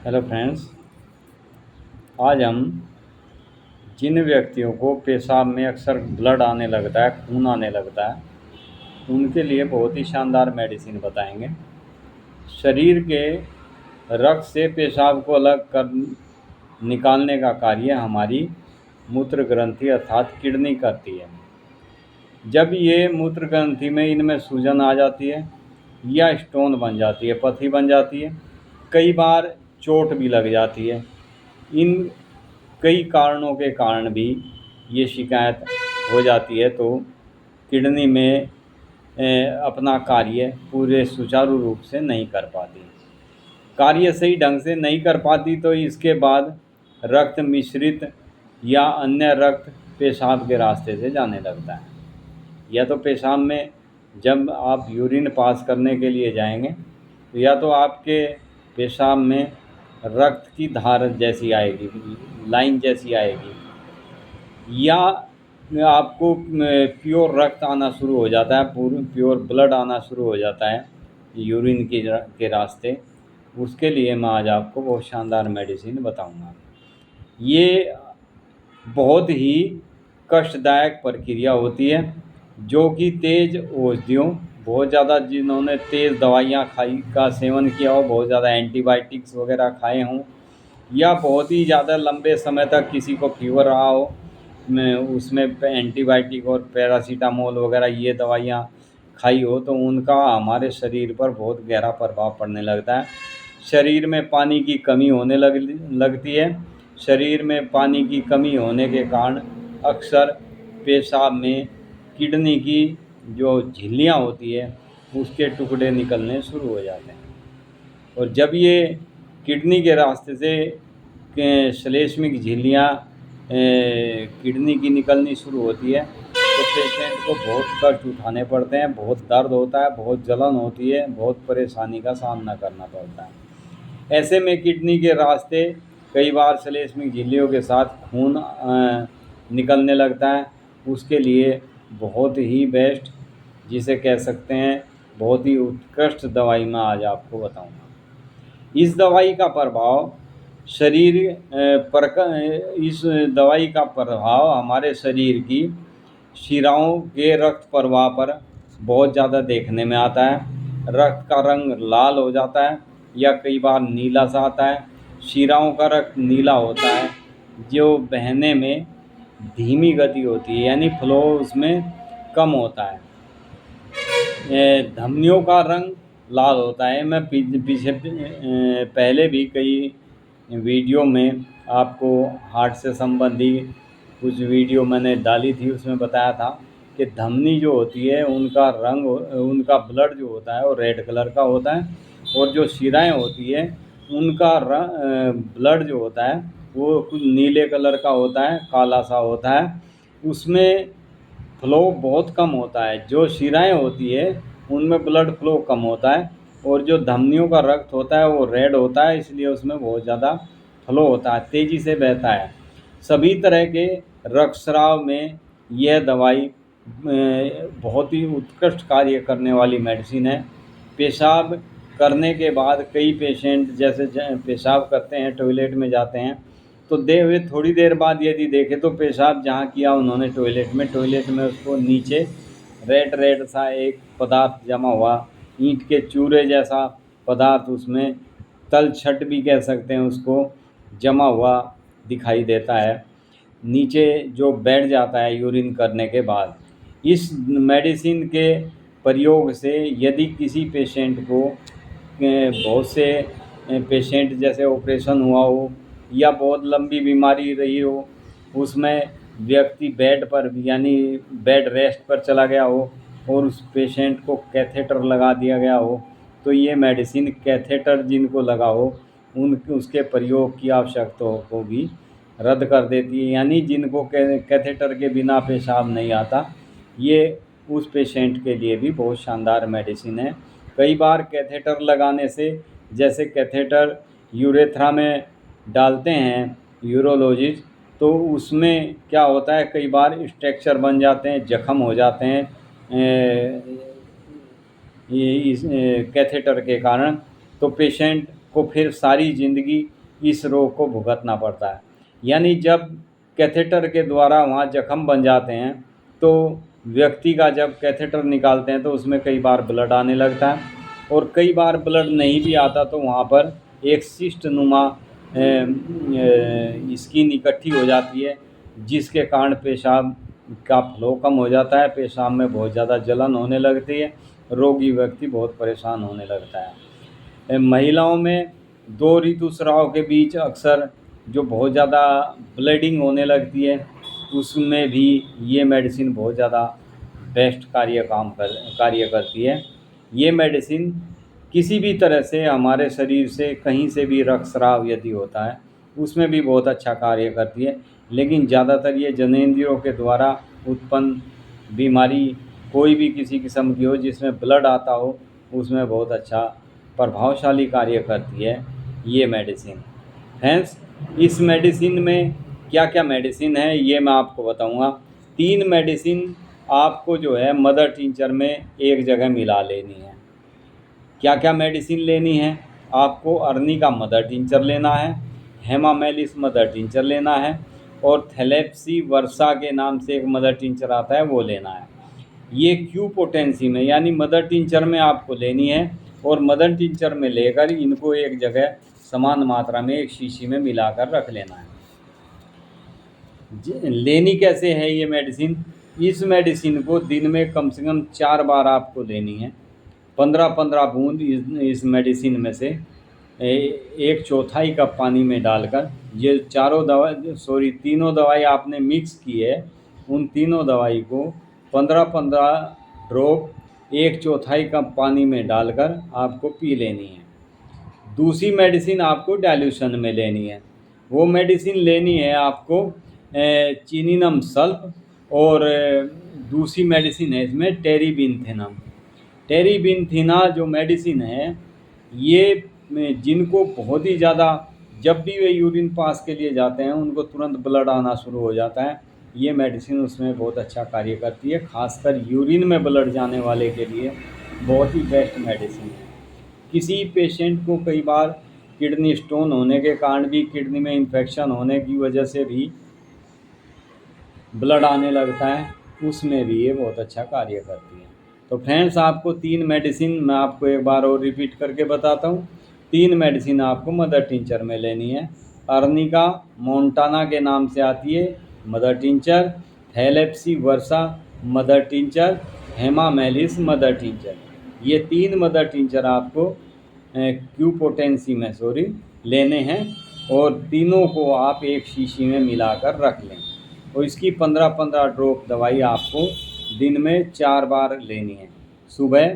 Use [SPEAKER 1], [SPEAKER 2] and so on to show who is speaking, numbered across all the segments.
[SPEAKER 1] Hello friends. आज हम जिन व्यक्तियों को पेशाब में अक्सर ब्लड आने लगता है, खून आने लगता है, उनके लिए बहुत ही शानदार मेडिसिन बताएंगे। शरीर के रक्त से पेशाब को अलग कर निकालने का कार्य हमारी मूत्र ग्रंथि अर्थात किडनी करती है। जब ये मूत्र ग्रंथि में इनमें सूजन आ जाती है या स्टोन बन जाती है, पथरी बन जाती है, कई बार चोट भी लग जाती है। इन कई कारणों के कारण भी ये शिकायत हो जाती है, तो किडनी में अपना कार्य पूरे सुचारू रूप से नहीं कर पाती। कार्य सही ढंग से नहीं कर पाती तो इसके बाद रक्त मिश्रित या अन्य रक्त पेशाब के रास्ते से जाने लगता है। या तो पेशाब में जब आप यूरिन पास करने के लिए जाएंगे तो या तो आपके पेशाब में रक्त की धार जैसी आएगी, लाइन जैसी आएगी, या आपको प्योर रक्त आना शुरू हो जाता है, प्योर ब्लड आना शुरू हो जाता है यूरिन के रास्ते। उसके लिए मैं आज आपको बहुत शानदार मेडिसिन बताऊंगा। ये बहुत ही कष्टदायक प्रक्रिया होती है, जो कि तेज़ औषधियों, बहुत ज़्यादा जिन्होंने तेज़ दवाइयाँ खाई का सेवन किया हो, बहुत ज़्यादा एंटीबायोटिक्स वगैरह खाए हों, या बहुत ही ज़्यादा लंबे समय तक किसी को फीवर रहा हो, उसमें एंटीबायोटिक और पैरासीटामोल वगैरह ये दवाइयाँ खाई हो, तो उनका हमारे शरीर पर बहुत गहरा प्रभाव पड़ने लगता है। शरीर में पानी की कमी होने लगती है। शरीर में पानी की कमी होने के कारण अक्सर पेशाब में किडनी की जो झिल्लियाँ होती है उसके टुकड़े निकलने शुरू हो जाते हैं। और जब ये किडनी के रास्ते से श्लेष्मिक झिल्लियाँ किडनी की निकलनी शुरू होती है तो पेशेंट को बहुत कष्ट उठाने पड़ते हैं, बहुत दर्द होता है, बहुत जलन होती है, बहुत परेशानी का सामना करना पड़ता है। ऐसे में किडनी के रास्ते कई बार श्लेष्मिक झिल्लियों के साथ खून निकलने लगता है। उसके लिए बहुत ही बेस्ट, जिसे कह सकते हैं बहुत ही उत्कृष्ट दवाई मैं आज आपको बताऊंगा। इस दवाई का प्रभाव शरीर इस दवाई का प्रभाव हमारे शरीर की शिराओं के रक्त प्रवाह पर बहुत ज़्यादा देखने में आता है। रक्त का रंग लाल हो जाता है या कई बार नीला सा आता है। शिराओं का रक्त नीला होता है, जो बहने में धीमी गति होती है, यानी फ्लो उसमें कम होता है। धमनियों का रंग लाल होता है। मैं पीछे पहले भी कई वीडियो में आपको हार्ट से संबंधित कुछ वीडियो मैंने डाली थी, उसमें बताया था कि धमनी जो होती है उनका रंग, उनका ब्लड जो होता है वो रेड कलर का होता है, और जो शिराएं होती है उनका ब्लड जो होता है वो कुछ नीले कलर का होता है, काला सा होता है। उसमें फ्लो बहुत कम होता है। जो शिराएं होती है उनमें ब्लड फ्लो कम होता है, और जो धमनियों का रक्त होता है वो रेड होता है, इसलिए उसमें बहुत ज़्यादा फ्लो होता है, तेज़ी से बहता है। सभी तरह के रक्तस्राव में यह दवाई बहुत ही उत्कृष्ट कार्य करने वाली मेडिसिन है। पेशाब करने के बाद कई पेशेंट जैसे पेशाब करते हैं, टॉयलेट में जाते हैं, तो वे थोड़ी देर बाद यदि देखें तो पेशाब जहाँ किया उन्होंने टॉयलेट में उसको नीचे रेड सा एक पदार्थ जमा हुआ, ईंट के चूरे जैसा पदार्थ, उसमें तलछट भी कह सकते हैं उसको, जमा हुआ दिखाई देता है नीचे, जो बैठ जाता है यूरिन करने के बाद। इस मेडिसिन के प्रयोग से यदि किसी पेशेंट को बहुत से पेशेंट जैसे ऑपरेशन हुआ हो या बहुत लंबी बीमारी रही हो, उसमें व्यक्ति बेड पर यानी बेड रेस्ट पर चला गया हो और उस पेशेंट को कैथेटर लगा दिया गया हो, तो ये मेडिसिन कैथेटर जिनको लगा हो उसके प्रयोग की आवश्यकता को भी रद्द कर देती है। यानी जिनको कैथेटर के बिना पेशाब नहीं आता, ये उस पेशेंट के लिए भी बहुत शानदार मेडिसिन है। कई बार कैथेटर लगाने से, जैसे कैथेटर यूरेथ्रा में डालते हैं यूरोलॉजिस्ट, तो उसमें क्या होता है, कई बार स्ट्रक्चर बन जाते हैं, जख्म हो जाते हैं ये इस कैथेटर के कारण, तो पेशेंट को फिर सारी ज़िंदगी इस रोग को भुगतना पड़ता है। यानी जब कैथेटर के द्वारा वहाँ जख्म बन जाते हैं तो व्यक्ति का जब कैथेटर निकालते हैं तो उसमें कई बार ब्लड आने लगता है, और कई बार ब्लड नहीं भी आता तो वहाँ पर एक सिस्ट नुमा स्किन इकट्ठी हो जाती है, जिसके कारण पेशाब का फ्लो कम हो जाता है, पेशाब में बहुत ज़्यादा जलन होने लगती है, रोगी व्यक्ति बहुत परेशान होने लगता है। महिलाओं में 2 ऋतुस्राव के बीच अक्सर जो बहुत ज़्यादा ब्लीडिंग होने लगती है, उसमें भी ये मेडिसिन बहुत ज़्यादा बेस्ट कार्य करती है। ये मेडिसिन किसी भी तरह से हमारे शरीर से कहीं से भी रक्तस्राव यदि होता है उसमें भी बहुत अच्छा कार्य करती है, लेकिन ज़्यादातर ये जनेंद्रियों के द्वारा उत्पन्न बीमारी कोई भी किसी किस्म की हो जिसमें ब्लड आता हो उसमें बहुत अच्छा प्रभावशाली कार्य करती है ये मेडिसिन। फ्रेंड्स, इस मेडिसिन में क्या क्या मेडिसिन है ये मैं आपको बताऊंगा। 3 मेडिसिन आपको जो है मदर टिंचर में एक जगह मिला लेनी है। क्या क्या मेडिसिन लेनी है? आपको अर्नी का मदर टिंचर लेना है, हेमामेलिस मदर टिंचर लेना है, और थैलेप्सी वर्सा के नाम से एक मदर टिंचर आता है वो लेना है। ये क्यू पोटेंसी में यानी मदर टिंचर में आपको लेनी है, और मदर टिंचर में लेकर इनको एक जगह समान मात्रा में एक शीशी में मिलाकर रख लेना है। लेनी कैसे है ये मेडिसिन? इस मेडिसिन को दिन में कम से कम 4 बार आपको लेनी है। 15-15 बूंद इस मेडिसिन में से 1/4 कप पानी में डालकर, ये तीनों दवाई आपने मिक्स की है, उन तीनों दवाई को 15-15 ड्रॉप 1/4 कप पानी में डालकर आपको पी लेनी है। दूसरी मेडिसिन आपको डाइल्यूशन में लेनी है। वो मेडिसिन लेनी है आपको चिनिनम सल्फ, और दूसरी मेडिसिन है इसमें टेरीबिनथिनम। टेरीबिनथिना जो मेडिसिन है ये जिनको बहुत ही ज़्यादा जब भी वे यूरिन पास के लिए जाते हैं उनको तुरंत ब्लड आना शुरू हो जाता है, ये मेडिसिन उसमें बहुत अच्छा कार्य करती है। खासकर यूरिन में ब्लड जाने वाले के लिए बहुत ही बेस्ट मेडिसिन है। किसी पेशेंट को कई बार किडनी स्टोन होने के कारण भी, किडनी में इन्फेक्शन होने की वजह से भी ब्लड आने लगता है, उसमें भी ये बहुत अच्छा कार्य करती है। तो फ्रेंड्स, आपको 3 मेडिसिन मैं आपको एक बार और रिपीट करके बताता हूँ। 3 मेडिसिन आपको मदर टिंचर में लेनी है। अर्निका मोंटाना के नाम से आती है mother tincture, thlaspi bursa mother tincture, hamamelis mother tincture. ये 3 मदर टिंचर आपको क्यू पोटेंसी में लेने हैं, और तीनों को आप एक शीशी में मिलाकर रख लें, और इसकी 15-15 ड्रॉप दवाई आपको दिन में 4 बार लेनी है। सुबह,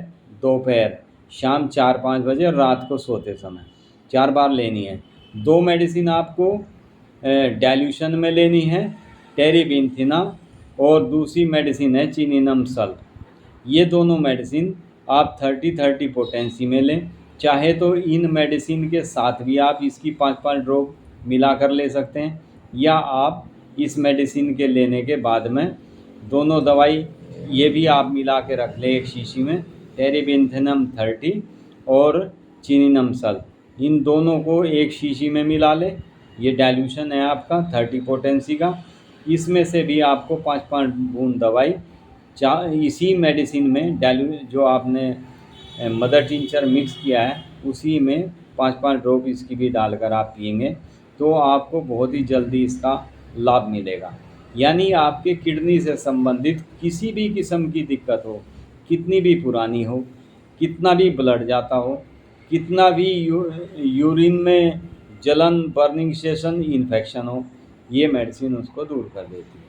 [SPEAKER 1] दोपहर, शाम 4-5 बजे, और रात को सोते समय 4 बार लेनी है। 2 मेडिसिन आपको डाइल्यूशन में लेनी है, टेरीबिनथिना, और दूसरी मेडिसिन है चिनिनम सल्फ। ये दोनों मेडिसिन आप 30-30 पोटेंसी में लें। चाहे तो इन मेडिसिन के साथ भी आप इसकी 5-5 ड्रॉप मिला कर ले सकते हैं, या आप इस मेडिसिन के लेने के बाद में दोनों दवाई ये भी आप मिला के रख लें एक शीशी में, टेरीबिनथिनम 30 और चिनिनम सल्फ, इन दोनों को एक शीशी में मिला लें। ये डाइल्यूशन है आपका 30 पोटेंसी का। इसमें से भी आपको 5-5 बूंद दवाई इसी मेडिसिन में जो आपने मदर टिंचर मिक्स किया है उसी में 5-5 ड्रॉप इसकी भी डालकर आप पिएंगे तो आपको बहुत ही जल्दी इसका लाभ मिलेगा। यानी आपके किडनी से संबंधित किसी भी किस्म की दिक्कत हो, कितनी भी पुरानी हो, कितना भी ब्लड जाता हो, कितना भी यूरिन में जलन, बर्निंग सेशन, इन्फेक्शन हो, ये मेडिसिन उसको दूर कर देती है।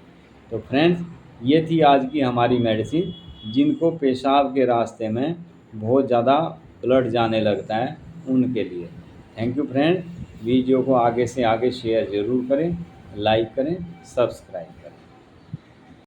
[SPEAKER 1] तो फ्रेंड्स, ये थी आज की हमारी मेडिसिन जिनको पेशाब के रास्ते में बहुत ज़्यादा ब्लड जाने लगता है उनके लिए। Thank you friend. वीडियो को आगे से आगे शेयर ज़रूर करें, लाइक करें, सब्सक्राइब।